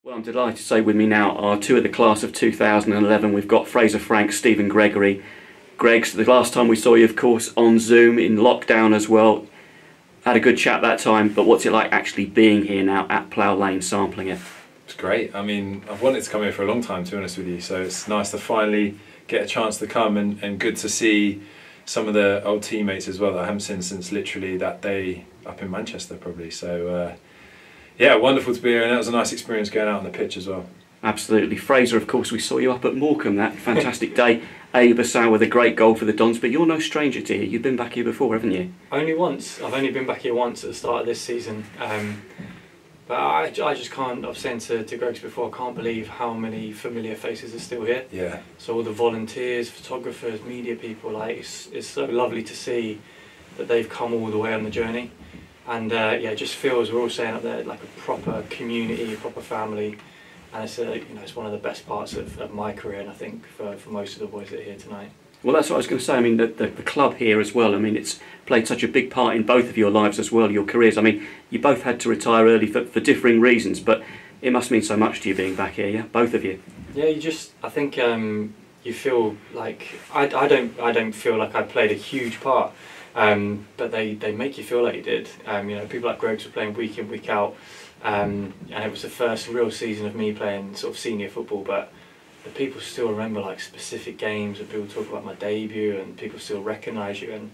Well, I'm delighted to say with me now are two of the class of 2011. We've got Fraser, Frank, Stephen, Gregory. Greg's, the last time we saw you, of course, on Zoom in lockdown as well. Had a good chat that time, but what's it like actually being here now at Plough Lane, sampling it? It's great. I mean, I've wanted to come here for a long time, to be honest with you, so it's nice to finally get a chance to come and good to see some of the old teammates as well that I haven't seen since literally that day up in Manchester probably. So yeah, wonderful to be here, and that was a nice experience going out on the pitch as well. Absolutely. Fraser, of course, we saw you up at Morecambe that fantastic day. Abersau with a great goal for the Dons, but you're no stranger to here. You've been back here before, haven't you? Only once. I've only been back here once at the start of this season. But I just can't, I've said to Gregs before, I can't believe how many familiar faces are still here. Yeah. So all the volunteers, photographers, media people, like it's so lovely to see that they've come all the way on the journey. And yeah, it just feels, we're all saying up there, like a proper community, a proper family. And it's it's one of the best parts of my career, and I think for most of the boys that are here tonight. Well, that's what I was going to say. I mean, the club here as well, I mean, it's played such a big part in both of your lives as well, your careers. I mean, you both had to retire early for differing reasons, but it must mean so much to you being back here, yeah? Both of you. Yeah, I think you feel like, I don't feel like I played a huge part, but they make you feel like you did. People like Gregs were playing week in, week out, and it was the first real season of me playing sort of senior football, but the people still remember like specific games, and people talk about my debut, and people still recognise you, and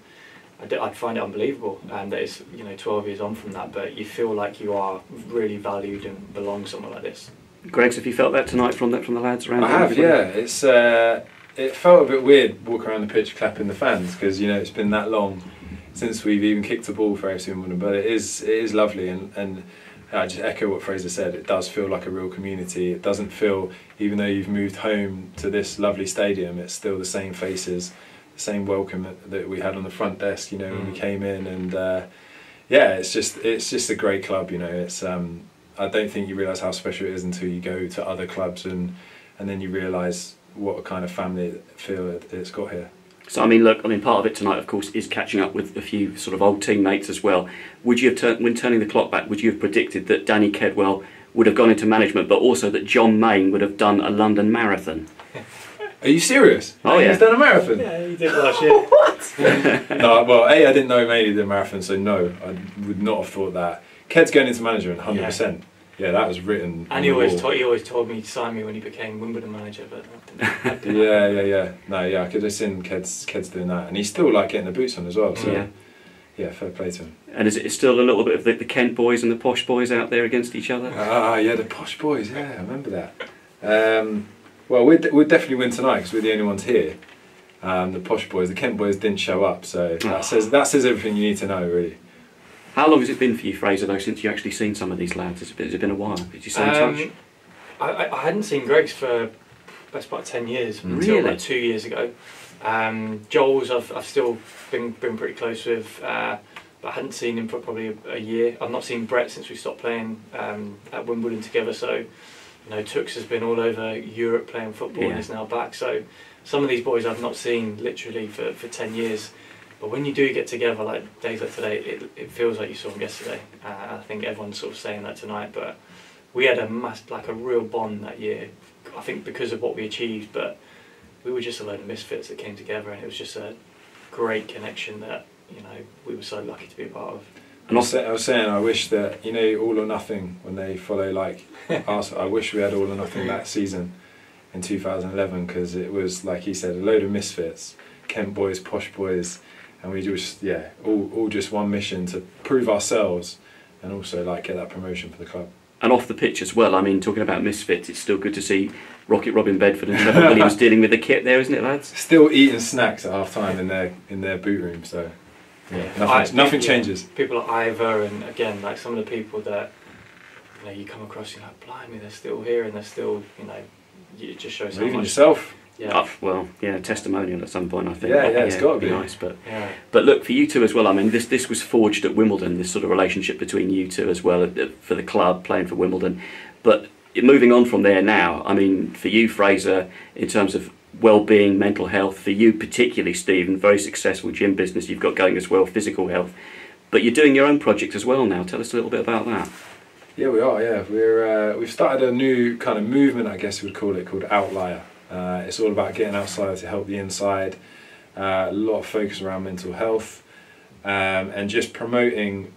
I'd find it unbelievable that it's 12 years on from that, but you feel like you are really valued and belong somewhere like this. Gregs, have you felt that tonight from the lads around? I have, yeah. It's it felt a bit weird walking around the pitch clapping the fans, because it's been that long since we've even kicked a ball for AFC Wimbledon, but it is lovely, and I just echo what Fraser said. It does feel like a real community. It doesn't feel, even though you've moved home to this lovely stadium, it's still the same faces, the same welcome that we had on the front desk, when we came in, and yeah, it's just a great club. It's I don't think you realise how special it is until you go to other clubs, and then you realise what a kind of family feel it's got here. So, part of it tonight, of course, is catching up with a few sort of old teammates as well. Would you have, when turning the clock back, would you have predicted that Danny Kedwell would have gone into management, but also that John Mayne would have done a London marathon? Are you serious? Oh, yeah. He's done a marathon? Yeah, he did last year. What? No, well, I didn't know Mayne did a marathon, so no, I would not have thought that. Ked's going into management, 100%. Yeah, that was written. And he always told me to sign me when he became Wimbledon manager, but I didn't. Yeah. No, yeah, I could have seen Ked's doing that, and he's still like getting the boots on as well. So yeah, fair play to him. And is it still a little bit of the Kent boys and the posh boys out there against each other? Yeah, the posh boys. Yeah, I remember that. Well, we'd definitely win tonight because we're the only ones here. The posh boys, the Kent boys didn't show up, so that says everything you need to know, really. How long has it been for you, Fraser, though, since you actually seen some of these lads? Has it been a while? Did you stay in touch? I hadn't seen Greg's for best part of 10 years, until like 2 years ago. Joel's I've still been pretty close with, but I hadn't seen him for probably a year. I've not seen Brett since we stopped playing at Wimbledon together, so Tux has been all over Europe playing football and is now back. So some of these boys I've not seen literally for 10 years. But when you do get together, like days like today, it feels like you saw them yesterday. I think everyone's sort of saying that tonight, but we had a real bond that year. I think because of what we achieved, but we were just a load of misfits that came together, and it was just a great connection that we were so lucky to be a part of. And I was saying, I wish that All or Nothing, when they follow like us, I wish we had All or Nothing that season in 2011, because it was, like he said, a load of misfits, Kent boys, posh boys. And we just, all just one mission to prove ourselves, and also like get that promotion for the club. And off the pitch as well. I mean, talking about misfits, it's still good to see Rocket Robin Bedford and Trevor Williams dealing with the kit there, isn't it, lads? Still eating snacks at half time in their boot room, so nothing changes. People like Ivor, and again, like some of the people that you come across, you're like, blimey, they're still here, and they're still, it just shows how even much. Yourself. Yeah. Testimonial at some point, I think. Yeah, it's got to be nice. But look, for you two as well, I mean, this was forged at Wimbledon, this sort of relationship between you two as well, for the club, playing for Wimbledon. But moving on from there now, I mean, for you, Fraser, in terms of well-being, mental health, for you particularly, Stephen, very successful gym business you've got going as well, physical health. But you're doing your own project as well now. Tell us a little bit about that. Yeah, we are. Yeah, we've started a new kind of movement, I guess you would call it, called Outlier. It's all about getting outside to help the inside. A lot of focus around mental health, and just promoting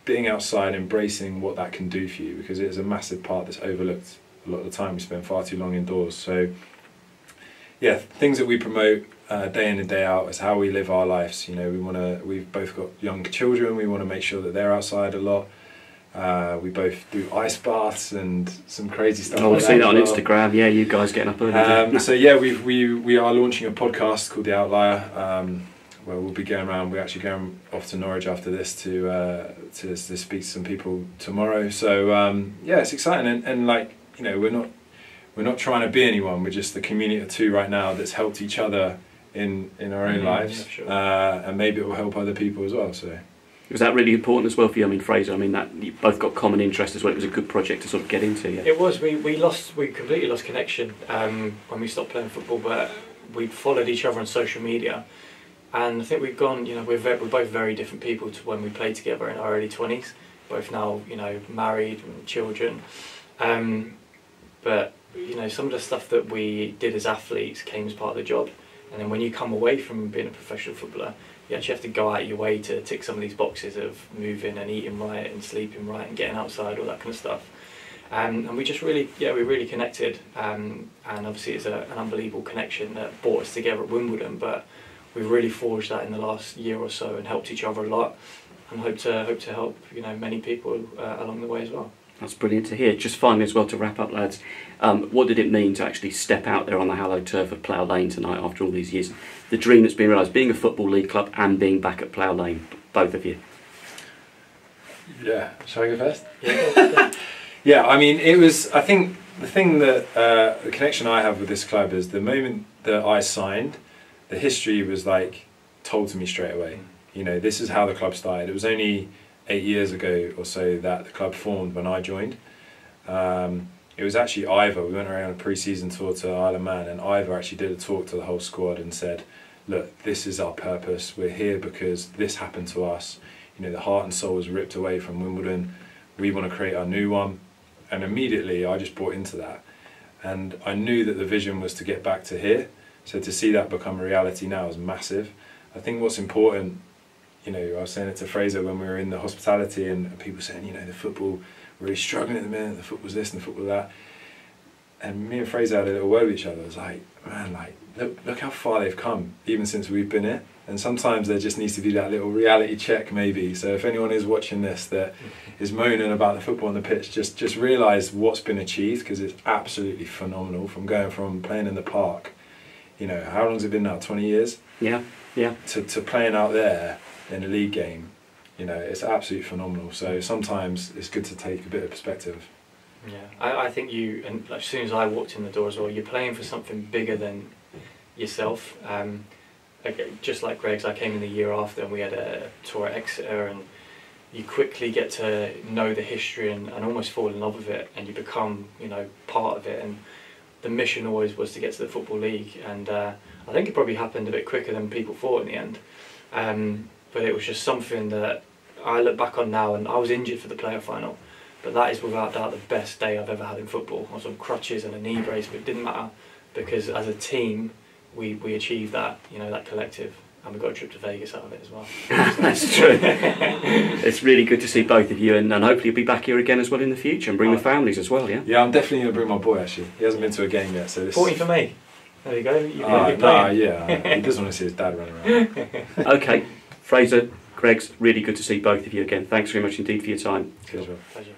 being outside, embracing what that can do for you, because it is a massive part that's overlooked a lot of the time. We spend far too long indoors. So yeah, things that we promote day in and day out is how we live our lives. You know, we've both got young children. We want to make sure that they're outside a lot. We both do ice baths and some crazy stuff. I've seen that on Instagram. Yeah, you guys getting up early. So yeah, we are launching a podcast called The Outlier, where we'll be going around. We're actually going off to Norwich after this to speak to some people tomorrow. So yeah, it's exciting, and like, you know, we're not trying to be anyone. We're just the community of two right now that's helped each other in our own lives, yeah, sure. And maybe it will help other people as well. So. Was that really important as well for you? I mean, Fraser, I mean, that you both got common interest as well. It was a good project to sort of get into. Yeah. It was. We completely lost connection when we stopped playing football, but we followed each other on social media, and I think we've gone. You know, we're both very different people to when we played together in our early 20s. Both now, you know, married and children, but you know, some of the stuff that we did as athletes came as part of the job, and then when you come away from being a professional footballer, you actually have to go out of your way to tick some of these boxes of moving and eating right and sleeping right and getting outside, all that kind of stuff. And we just really, we really connected. And obviously it's an unbelievable connection that brought us together at Wimbledon, but we've really forged that in the last year or so and helped each other a lot, and hope to help, you know, many people along the way as well. That's brilliant to hear. Just finally as well, to wrap up, lads, what did it mean to actually step out there on the hallowed turf of Plough Lane tonight after all these years? The dream that's been realised, being a Football League club and being back at Plough Lane, both of you. Yeah, shall I go first? Yeah. Yeah, I mean, it was, I think the thing that, the connection I have with this club is the moment that I signed, the history was like told to me straight away. You know, this is how the club started. It was only 8 years ago or so that the club formed when I joined. It was actually Ivor. We went around a pre-season tour to Isle of Man, and Ivor actually did a talk to the whole squad and said, look, this is our purpose. We're here because this happened to us. You know, the heart and soul was ripped away from Wimbledon. We want to create our new one. And immediately I just bought into that. And I knew that the vision was to get back to here. So to see that become a reality now is massive. I think what's important, you know, I was saying it to Fraser when we were in the hospitality, and people saying, you know, the football, we're really struggling at the minute, the football's this and the football that. And me and Fraser had a little word with each other. I was like, man, like, look how far they've come, even since we've been here. And sometimes there just needs to be that little reality check, maybe. So if anyone is watching this that is moaning about the football on the pitch, just realise what's been achieved, because it's absolutely phenomenal. From going from playing in the park, you know, how long's it been now? 20 years? Yeah, yeah. To playing out there in a league game, you know, it's absolutely phenomenal. So sometimes it's good to take a bit of perspective. Yeah, I think you, and as soon as I walked in the door as well, you're playing for something bigger than yourself. Just like Greg's, I came in the year after and we had a tour at Exeter, and you quickly get to know the history and almost fall in love with it, and you become, you know, part of it. And the mission always was to get to the Football League, and I think it probably happened a bit quicker than people thought in the end. But it was just something that I look back on now, and I was injured for the playoff final, but that is without doubt the best day I've ever had in football. I was on crutches and a knee brace, but it didn't matter, because as a team we achieved that, you know, that collective, and we got a trip to Vegas out of it as well. That's true. It's really good to see both of you, and hopefully you'll be back here again as well in the future, and bring the families as well, yeah? Yeah, I'm definitely going to bring my boy, actually. He hasn't been to a game yet, so this... 40 for me. There you go. Yeah, he doesn't want to see his dad run around. Okay, Fraser, Greg's, really good to see both of you again. Thanks very much indeed for your time. Cheers, Rob. Pleasure.